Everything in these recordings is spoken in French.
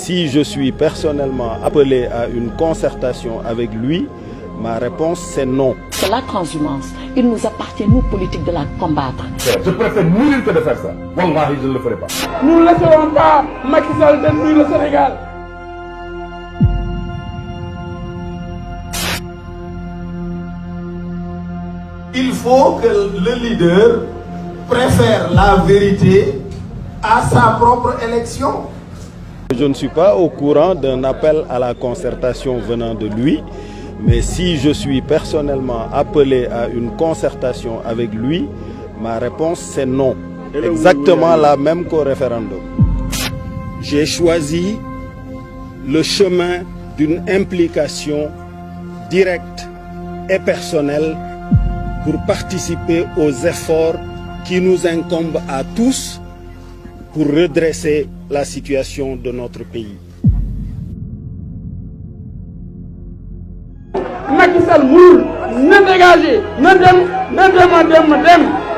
si je suis personnellement appelé à une concertation avec lui, ma réponse c'est non. C'est la transhumance. Il nous appartient, nous, politiques, de la combattre. Je préfère mourir que de faire ça. Wallahi, je ne le ferai pas. Nous ne laisserons pas Macky Sall détruire le Sénégal. Il faut que le leader préfère la vérité à sa propre élection. Je ne suis pas au courant d'un appel à la concertation venant de lui, mais si je suis personnellement appelé à une concertation avec lui, ma réponse c'est non. Exactement la même qu'au référendum. J'ai choisi le chemin d'une implication directe et personnelle pour participer aux efforts qui nous incombent à tous pour redresser la situation de notre pays. Macky Sall mourut, ne dégagez, ne dem.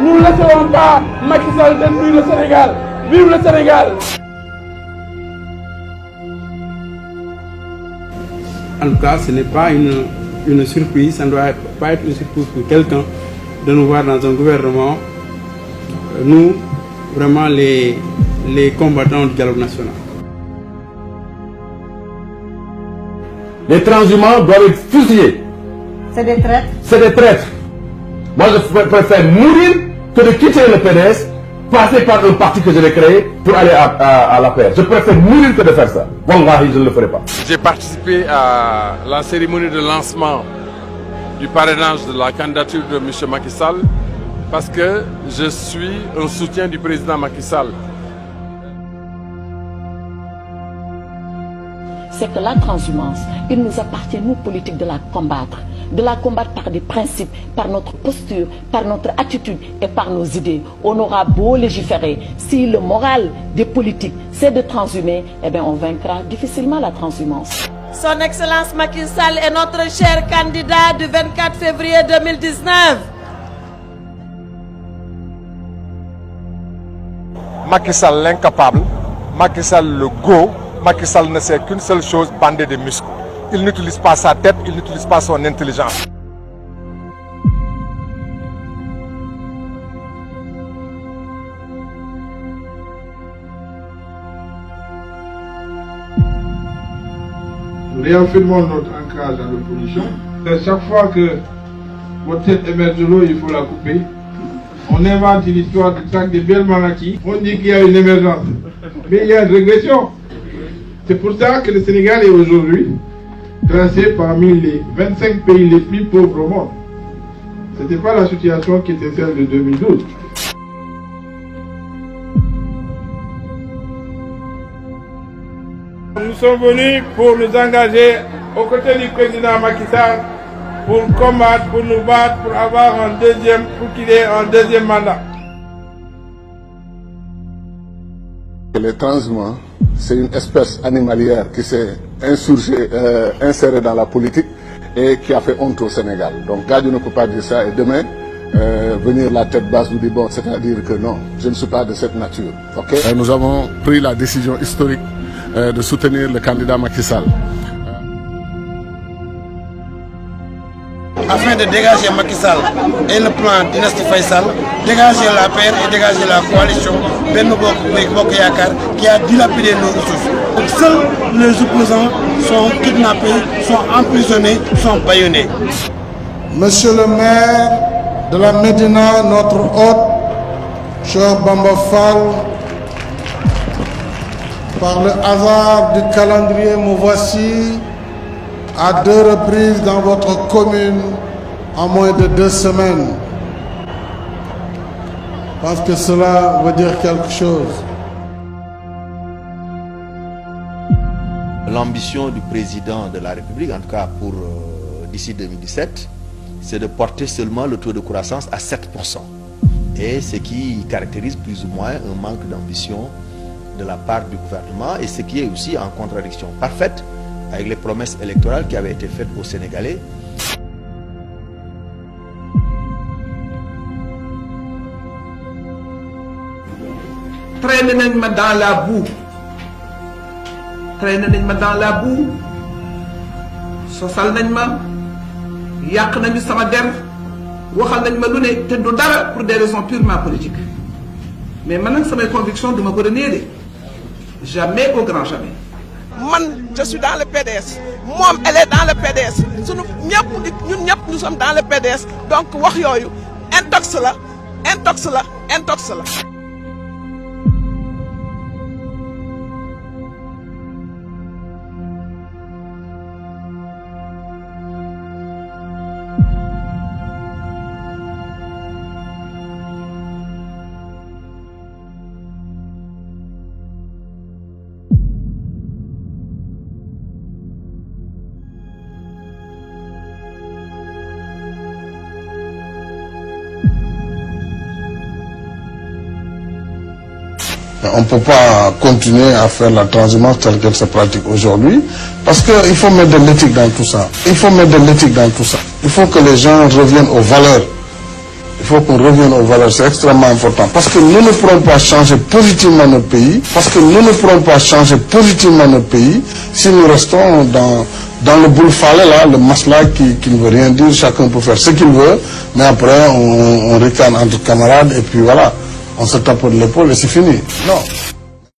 Nous ne laisserons pas Macky Sall détruire le Sénégal. Vive le Sénégal. En tout cas, ce n'est pas une surprise, ça ne doit pas être une surprise pour quelqu'un de nous voir dans un gouvernement, nous, vraiment les combattants du dialogue national. Les transhumants doivent être fusillés. C'est des traîtres. C'est des traîtres. Moi, je préfère mourir que de quitter le PDS, passer par un parti que je l'ai créé pour aller à la paix. Je préfère mourir que de faire ça. Wallahi, je ne le ferai pas. J'ai participé à la cérémonie de lancement du parrainage de la candidature de M. Macky Sall parce que je suis un soutien du président Macky Sall. C'est que la transhumance, il nous appartient, nous, politiques, de la combattre. De la combattre par des principes, par notre posture, par notre attitude et par nos idées. On aura beau légiférer, si le moral des politiques, c'est de transhumer, eh bien on vaincra difficilement la transhumance. Son Excellence Macky Sall est notre cher candidat du 24 février 2019. Macky Sall l'incapable, Macky Sall le go, Macky Sall ne sait qu'une seule chose, bander des muscles. Il n'utilise pas sa tête, il n'utilise pas son intelligence. Nous réaffirmons notre ancrage dans l'opposition. Chaque fois que votre tête émerge de l'eau, il faut la couper. On invente une histoire de traque de belles maladies. On dit qu'il y a une émergence. Mais il y a une régression. C'est pour ça que le Sénégal est aujourd'hui classé parmi les 25 pays les plus pauvres au monde. Ce n'était pas la situation qui était celle de 2012. Nous sommes venus pour nous engager aux côtés du président Macky Sall pour combattre, pour nous battre, pour avoir pour qu'il ait un deuxième mandat. Les transhumants, c'est une espèce animalière qui s'est insérée dans la politique et qui a fait honte au Sénégal. Donc Gadio ne peut pas dire ça et demain venir la tête basse nous dire bon, c'est-à-dire que non, je ne suis pas de cette nature. Okay? Nous avons pris la décision historique de soutenir le candidat Macky Sall. Afin de dégager Macky Sall et le plan Dynastie Faisal, dégager la paix et dégager la coalition Benno Bokk Yakaar qui a dilapidé nos ressources. Donc, seuls les opposants sont kidnappés, sont emprisonnés, sont bâillonnés. Monsieur le maire de la Médina, notre hôte, cher Bamba Fall, par le hasard du calendrier, me voici à 2 reprises dans votre commune en moins de 2 semaines. Je pense que cela veut dire quelque chose. L'ambition du président de la République, en tout cas pour d'ici 2017, c'est de porter seulement le taux de croissance à 7%. Et ce qui caractérise plus ou moins un manque d'ambition de la part du gouvernement et ce qui est aussi en contradiction parfaite avec les promesses électorales qui avaient été faites aux Sénégalais. Traîner dans la boue. traîné nañ ma dans la boue sosal nañ ma yàq nañu sama der waxal nañ ma lu ne te du dara pour des raisons purement politiques mais man nag samay conviction duma ko renier de jamais au grand jamais. man je suis dans le PDS moom elle est dans le PDS sunu ñun ñëpp nous sommes dans le PDS donc wax yooyu intox la. On ne peut pas continuer à faire la transhumance telle qu'elle se pratique aujourd'hui parce qu'il faut mettre de l'éthique dans tout ça. Il faut que les gens reviennent aux valeurs. Il faut qu'on revienne aux valeurs, c'est extrêmement important. Parce que nous ne pourrons pas changer positivement notre pays. Si nous restons dans le boule-falé là, le masla qui ne veut rien dire, chacun peut faire ce qu'il veut, mais après on ricane entre camarades et puis voilà. On se tape de l'épaule et c'est fini. Non.